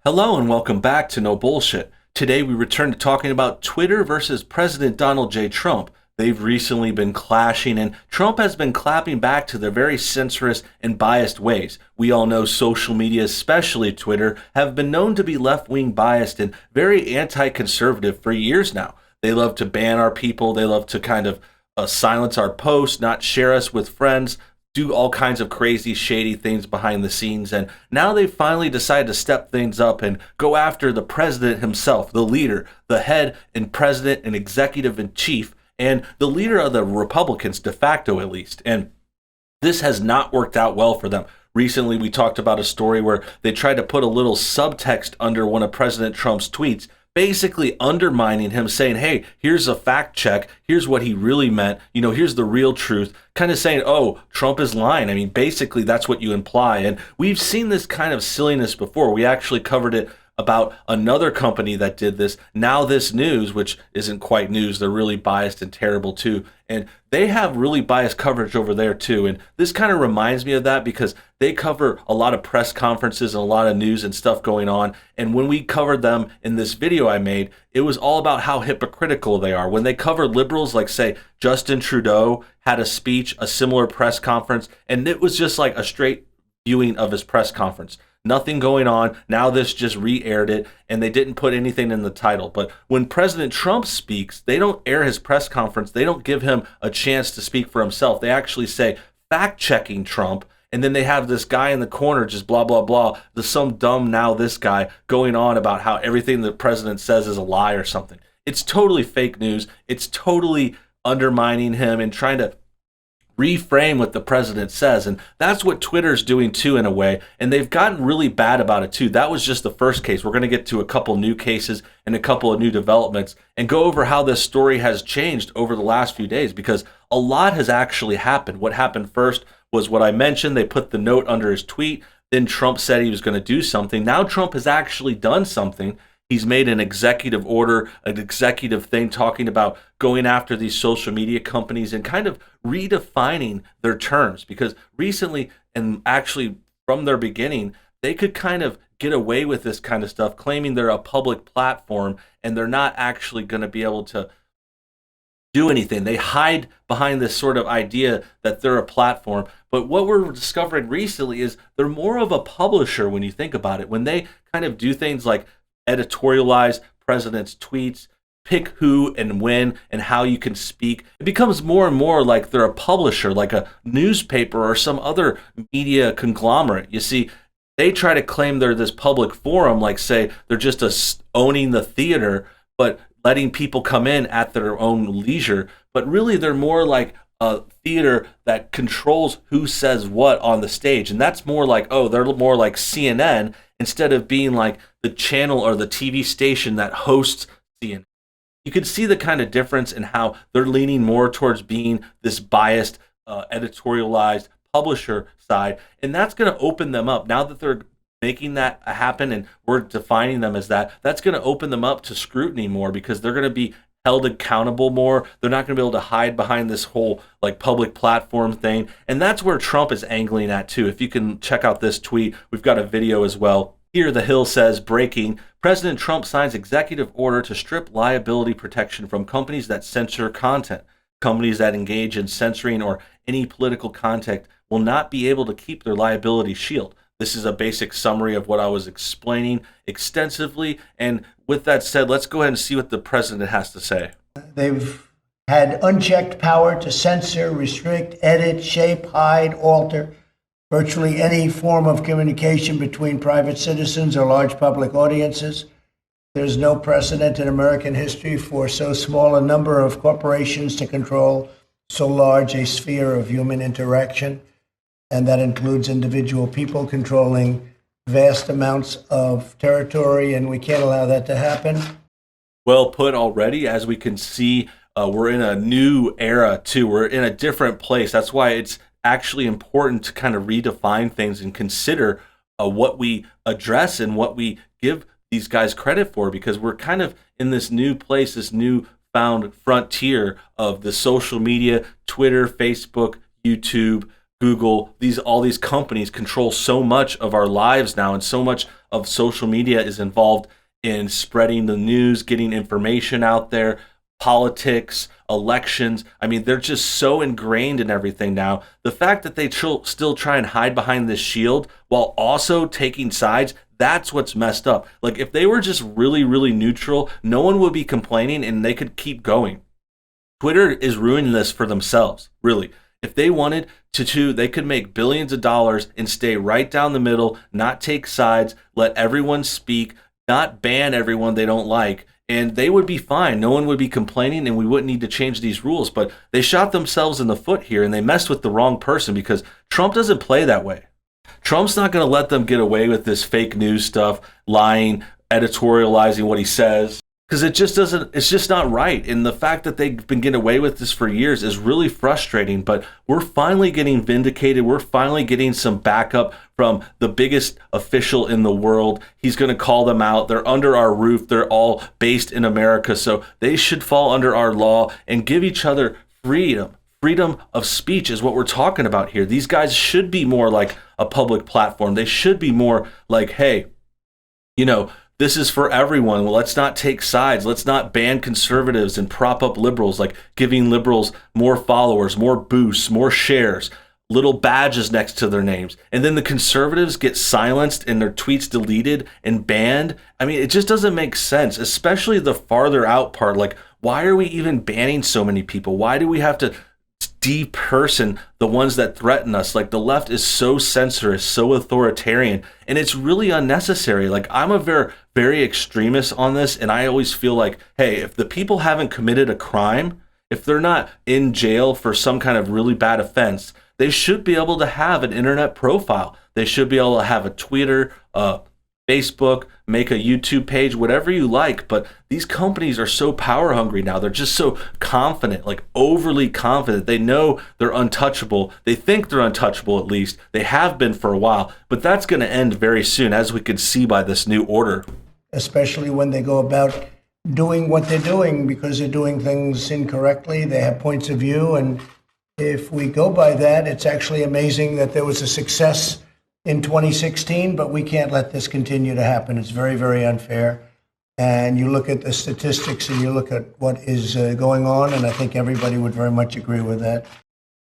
Hello and welcome back to No Bullshit. Today we return to talking about Twitter versus President Donald J. Trump. They've recently been clashing and Trump has been clapping back to their very censorious and biased ways. We all know social media, especially Twitter, have been known to be left-wing biased and very anti-conservative for years now. They love to ban our people. They love to kind of silence our posts, not share us with friends, do all kinds of crazy, shady things behind the scenes. And now they've finally decided to step things up and go after the president himself, the leader, the head and president and executive in chief, and the leader of the Republicans, de facto at least. And this has not worked out well for them. Recently, we talked about a story where they tried to put a little subtext under one of President Trump's tweets, basically undermining him, saying, hey, here's a fact check, here's what he really meant, here's the real truth, kind of saying, oh, Trump is lying. I mean, basically, that's what you imply. And we've seen this kind of silliness before. We actually covered it about another company that did this. Now This News, which isn't quite news, they're really biased and terrible too. And they have really biased coverage over there too. And this kind of reminds me of that because they cover a lot of press conferences and a lot of news and stuff going on. And when we covered them in this video I made, it was all about how hypocritical they are. When they cover liberals, like say Justin Trudeau had a speech, a similar press conference, and it was just like a straight viewing of his press conference. Nothing going on. Now this just re-aired it, and they didn't put anything in the title. But when President Trump speaks, they don't air his press conference. They don't give him a chance to speak for himself. They actually say, fact-checking Trump, and then they have this guy in the corner just blah, blah, blah. There's some dumb now this guy going on about how everything the president says is a lie or something. It's totally fake news. It's totally undermining him and trying to reframe what the president says. And that's what Twitter's doing too, in a way. And they've gotten really bad about it too. That was just the first case. We're going to get to a couple new cases and a couple of new developments and go over how this story has changed over the last few days, because a lot has actually happened. What happened first was what I mentioned. They put the note under his tweet. Then Trump said he was going to do something. Now Trump has actually done something. He's made an executive order, an executive thing talking about going after these social media companies and kind of redefining their terms, because recently, and actually from their beginning, they could kind of get away with this kind of stuff, claiming they're a public platform and they're not actually going to be able to do anything. They hide behind this sort of idea that they're a platform. But what we're discovering recently is they're more of a publisher when you think about it. When they kind of do things like editorialize president's tweets, pick who and when and how you can speak, it becomes more and more like they're a publisher, like a newspaper or some other media conglomerate. You see, they try to claim they're this public forum, like say they're just owning the theater, but letting people come in at their own leisure. But really, they're more like a theater that controls who says what on the stage. And that's more like, oh, they're more like CNN instead of being like the channel or the TV station that hosts CNN. You can see the kind of difference in how they're leaning more towards being this biased, editorialized publisher side. And that's going to open them up. Now that they're making that happen and we're defining them as that, that's going to open them up to scrutiny more, because they're going to be held accountable more. They're not going to be able to hide behind this whole like public platform thing. And that's where Trump is angling at too. If you can check out this tweet, we've got a video as well. Here, The Hill says, breaking, President Trump signs executive order to strip liability protection from companies that censor content. Companies that engage in censoring or any political content will not be able to keep their liability shield. This is a basic summary of what I was explaining extensively. And with that said, let's go ahead and see what the president has to say. They've had unchecked power to censor, restrict, edit, shape, hide, alter virtually any form of communication between private citizens or large public audiences. There's no precedent in American history for so small a number of corporations to control so large a sphere of human interaction. And that includes individual people controlling vast amounts of territory, and we can't allow that to happen. Well put already. As we can see, we're in a new era too. We're in a different place. That's why it's actually important to kind of redefine things and consider what we address and what we give these guys credit for, because we're kind of in this new place, this new found frontier of the social media, Twitter, Facebook, YouTube, Google, all these companies control so much of our lives now, and so much of social media is involved in spreading the news, getting information out there, politics, elections. I mean, they're just so ingrained in everything now. The fact that they still try and hide behind this shield while also taking sides, that's what's messed up. Like, if they were just really, really neutral, no one would be complaining and they could keep going. Twitter is ruining this for themselves, really. If they wanted to, they could make billions of dollars and stay right down the middle, not take sides, let everyone speak, not ban everyone they don't like, and they would be fine. No one would be complaining, and we wouldn't need to change these rules. But they shot themselves in the foot here, and they messed with the wrong person, because Trump doesn't play that way. Trump's not going to let them get away with this fake news stuff, lying, editorializing what he says, because it's just not right. And the fact that they've been getting away with this for years is really frustrating. But we're finally getting vindicated. We're finally getting some backup from the biggest official in the world. He's going to call them out. They're under our roof. They're all based in America. So they should fall under our law and give each other freedom. Freedom of speech is what we're talking about here. These guys should be more like a public platform. They should be more like, hey, this is for everyone. Well, let's not take sides. Let's not ban conservatives and prop up liberals, like giving liberals more followers, more boosts, more shares, little badges next to their names. And then the conservatives get silenced and their tweets deleted and banned. I mean, it just doesn't make sense, especially the farther out part. Like, why are we even banning so many people? Why do we have to deperson the ones that threaten us? Like, the left is so censorious, so authoritarian, and it's really unnecessary. Like, I'm a very extremist on this, and I always feel like, hey, if the people haven't committed a crime, if they're not in jail for some kind of really bad offense, they should be able to have an internet profile. They should be able to have a Twitter, Facebook, make a YouTube page, whatever you like. But these companies are so power hungry now. They're just so confident, like overly confident. They know they're untouchable. They think they're untouchable, at least. They have been for a while. But that's going to end very soon, as we can see by this new order. Especially when they go about doing what they're doing, because they're doing things incorrectly. They have points of view. And if we go by that, it's actually amazing that there was a success in 2016, but we can't let this continue to happen. It's very, very unfair. And you look at the statistics and you look at what is going on, and I think everybody would very much agree with that.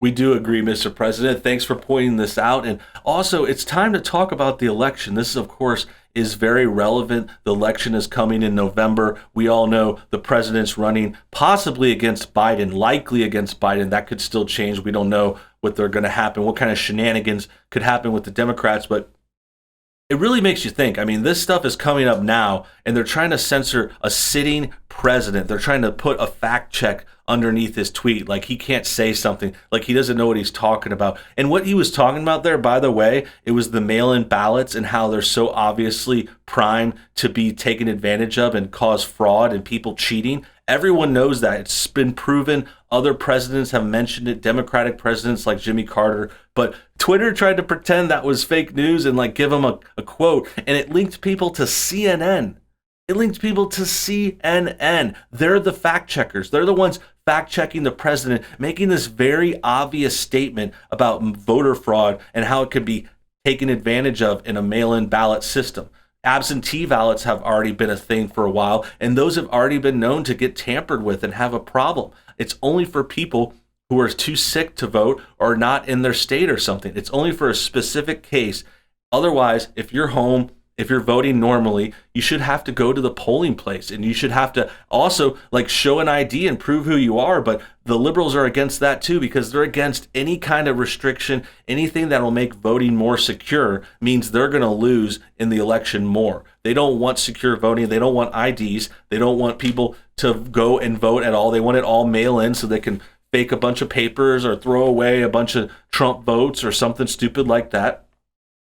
We do agree, Mr. President. Thanks for pointing this out. And also, it's time to talk about the election. This, of course, is very relevant. The election is coming in November. We all know the president's running possibly against Biden, likely against Biden. That could still change. We don't know what they're going to happen, what kind of shenanigans could happen with the Democrats, but it really makes you think. I mean, this stuff is coming up now, and they're trying to censor a sitting president. They're trying to put a fact check underneath his tweet, like he can't say something, like he doesn't know what he's talking about. And what he was talking about there, by the way, it was the mail-in ballots and how they're so obviously primed to be taken advantage of and cause fraud and people cheating. Everyone knows that. It's been proven. Other presidents have mentioned it, Democratic presidents like Jimmy Carter. But Twitter tried to pretend that was fake news and like give them a quote, and it linked people to CNN. It linked people to CNN. They're the fact checkers. They're the ones fact checking the president, making this very obvious statement about voter fraud and how it could be taken advantage of in a mail-in ballot system. Absentee ballots have already been a thing for a while, and those have already been known to get tampered with and have a problem. It's only for people who are too sick to vote or not in their state or something. It's only for a specific case. Otherwise, if you're home, if you're voting normally, you should have to go to the polling place, and you should have to also like show an ID and prove who you are. But the liberals are against that too, because they're against any kind of restriction. Anything that will make voting more secure means they're going to lose in the election more. They don't want secure voting. They don't want IDs. They don't want people to go and vote at all. They want it all mail in so they can fake a bunch of papers or throw away a bunch of Trump votes or something stupid like that.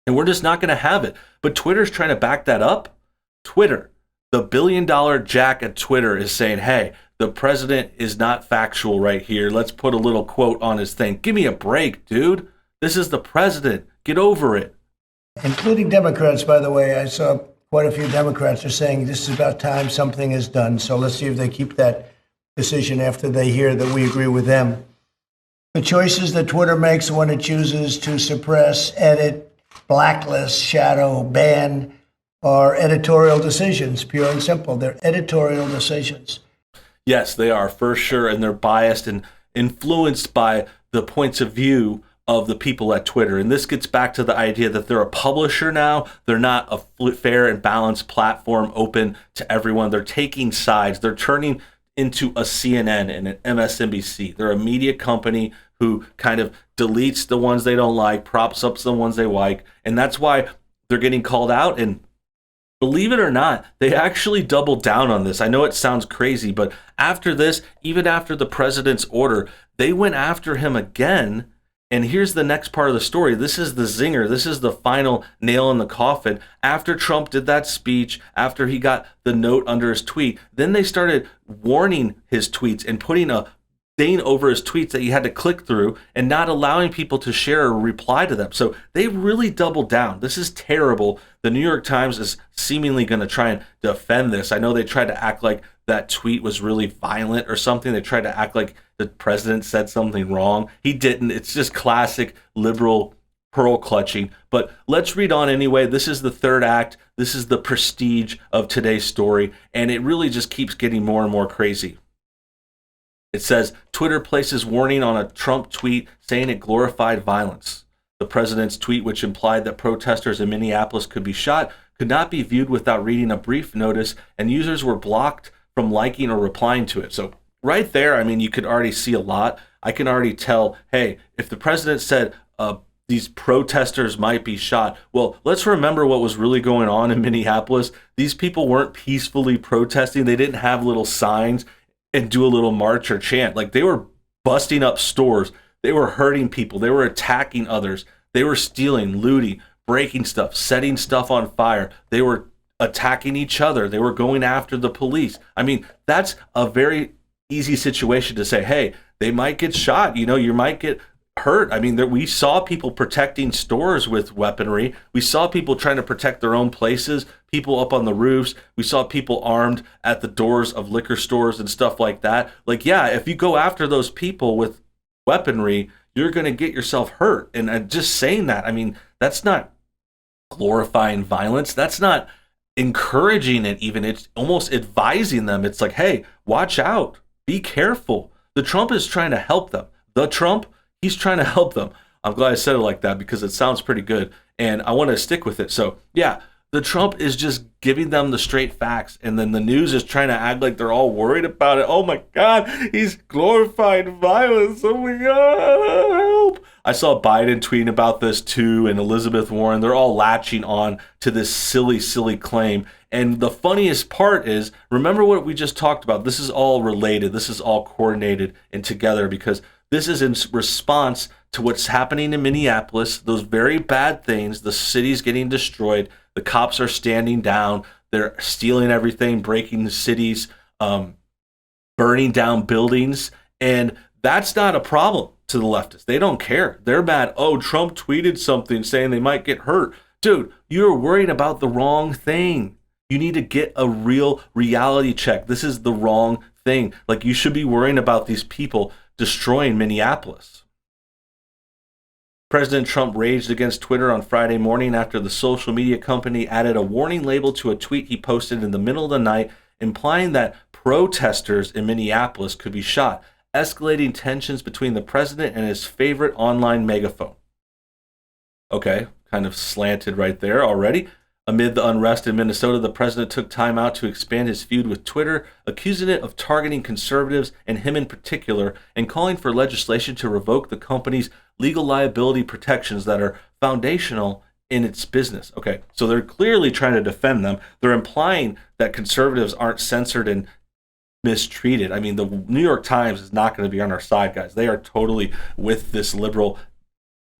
And we're just not going to have it. But Twitter's trying to back that up. Twitter, the billion-dollar jack at Twitter, is saying, hey, the president is not factual right here. Let's put a little quote on his thing. Give me a break, dude. This is the president. Get over it. Including Democrats, by the way. I saw quite a few Democrats are saying this is about time something is done. So let's see if they keep that decision after they hear that we agree with them. The choices that Twitter makes when it chooses to suppress, edit, blacklist, shadow, ban are editorial decisions, pure and simple. They're editorial decisions. Yes, they are for sure, and they're biased and influenced by the points of view of the people at Twitter. And this gets back to the idea that they're a publisher now. They're not a fair and balanced platform open to everyone. They're taking sides. They're turning into a CNN and an MSNBC. They're a media company who kind of deletes the ones they don't like, props up the ones they like, and that's why they're getting called out. And believe it or not, they actually doubled down on this. I know it sounds crazy, but after this, even after the president's order, they went after him again. And here's the next part of the story. This is the zinger. This is the final nail in the coffin. After Trump did that speech, after he got the note under his tweet, then they started warning his tweets and putting a thing over his tweets that you had to click through and not allowing people to share or reply to them. So they really doubled down. This is terrible. The New York Times is seemingly going to try and defend this. I know they tried to act like that tweet was really violent or something. They tried to act like the president said something wrong. He didn't. It's just classic liberal pearl clutching. But let's read on anyway. This is the third act. This is the prestige of today's story. And it really just keeps getting more and more crazy. It says, Twitter places warning on a Trump tweet saying it glorified violence. The president's tweet, which implied that protesters in Minneapolis could be shot, could not be viewed without reading a brief notice, and users were blocked from liking or replying to it. So right there, I mean, you could already see a lot. I can already tell, hey, if the president said these protesters might be shot, well, let's remember what was really going on in Minneapolis. These people weren't peacefully protesting. They didn't have little signs and do a little march or chant. Like, they were busting up stores. They were hurting people. They were attacking others. They were stealing, looting, breaking stuff, setting stuff on fire. They were attacking each other. They were going after the police. I mean, that's a very easy situation to say, hey, they might get shot. You know, you might get hurt. I mean, we saw people protecting stores with weaponry. We saw people trying to protect their own places, people up on the roofs. We saw people armed at the doors of liquor stores and stuff like that. Like, yeah, if you go after those people with weaponry, you're going to get yourself hurt. And just saying that, I mean, that's not glorifying violence. That's not encouraging it even. It's almost advising them. It's like, hey, watch out. Be careful. The Trump is trying to help them. He's trying to help them. I'm glad I said it like that because it sounds pretty good, and I want to stick with it. So, yeah, the Trump is just giving them the straight facts, and then the news is trying to act like they're all worried about it. Oh, my God, he's glorifying violence. Oh, my God, help. I saw Biden tweeting about this, too, and Elizabeth Warren. They're all latching on to this silly, silly claim. And the funniest part is, remember what we just talked about. This is all related. This is all coordinated and together because this is in response to what's happening in Minneapolis, those very bad things. The city's getting destroyed. The cops are standing down. They're stealing everything, breaking the cities, burning down buildings. And that's not a problem to the leftists. They don't care. They're mad. Oh, Trump tweeted something saying they might get hurt. Dude, you're worried about the wrong thing. You need to get a real reality check. This is the wrong thing. Like, you should be worrying about these people destroying Minneapolis. President Trump raged against Twitter on Friday morning after the social media company added a warning label to a tweet he posted in the middle of the night, implying that protesters in Minneapolis could be shot, escalating tensions between the president and his favorite online megaphone. Okay, kind of slanted right there already. Amid the unrest in Minnesota, the president took time out to expand his feud with Twitter, accusing it of targeting conservatives and him in particular, and calling for legislation to revoke the company's legal liability protections that are foundational in its business. Okay, so they're clearly trying to defend them. They're implying that conservatives aren't censored and mistreated. I mean, the New York Times is not going to be on our side, guys. They are totally with this liberal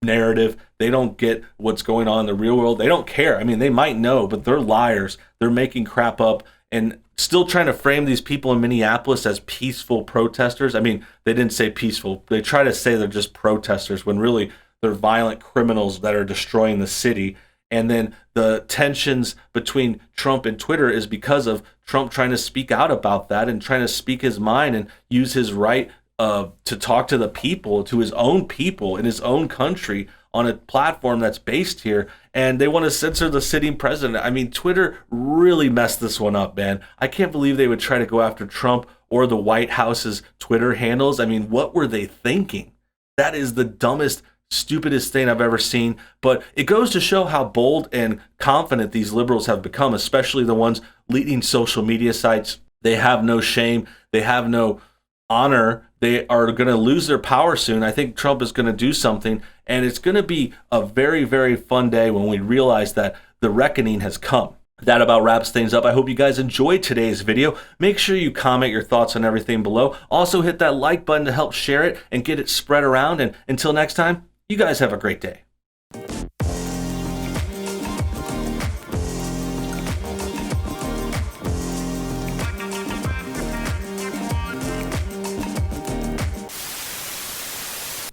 narrative. They don't get what's going on in the real world. They don't care. I mean, they might know, but they're liars. They're making crap up and still trying to frame these people in Minneapolis as peaceful protesters. I mean, they didn't say peaceful. They try to say they're just protesters when really they're violent criminals that are destroying the city. And then the tensions between Trump and Twitter is because of Trump trying to speak out about that and trying to speak his mind and use his right to talk to the people, to his own people in his own country on a platform that's based here, and they want to censor the sitting president. I mean, Twitter really messed this one up, man. I can't believe they would try to go after Trump or the White House's Twitter handles. I mean, what were they thinking? That is the dumbest, stupidest thing I've ever seen. But it goes to show how bold and confident these liberals have become, especially the ones leading social media sites. They have no shame. They have no honor. They are going to lose their power soon. I think Trump is going to do something, and it's going to be a very, very fun day when we realize that the reckoning has come. That about wraps things up. I hope you guys enjoyed today's video. Make sure you comment your thoughts on everything below. Also hit that like button to help share it and get it spread around. And until next time, you guys have a great day.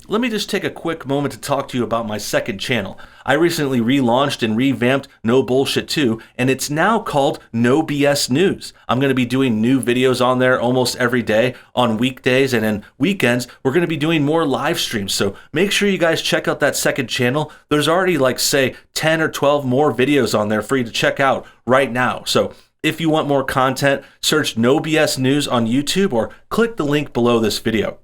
Let me just take a quick moment to talk to you about my second channel. I recently relaunched and revamped No Bullshit 2, and it's now called NoBS News. I'm going to be doing new videos on there almost every day on weekdays, and then weekends we're going to be doing more live streams. So make sure you guys check out that second channel. There's already like say 10 or 12 more videos on there for you to check out right now. So if you want more content, search NoBS News on YouTube or click the link below this video.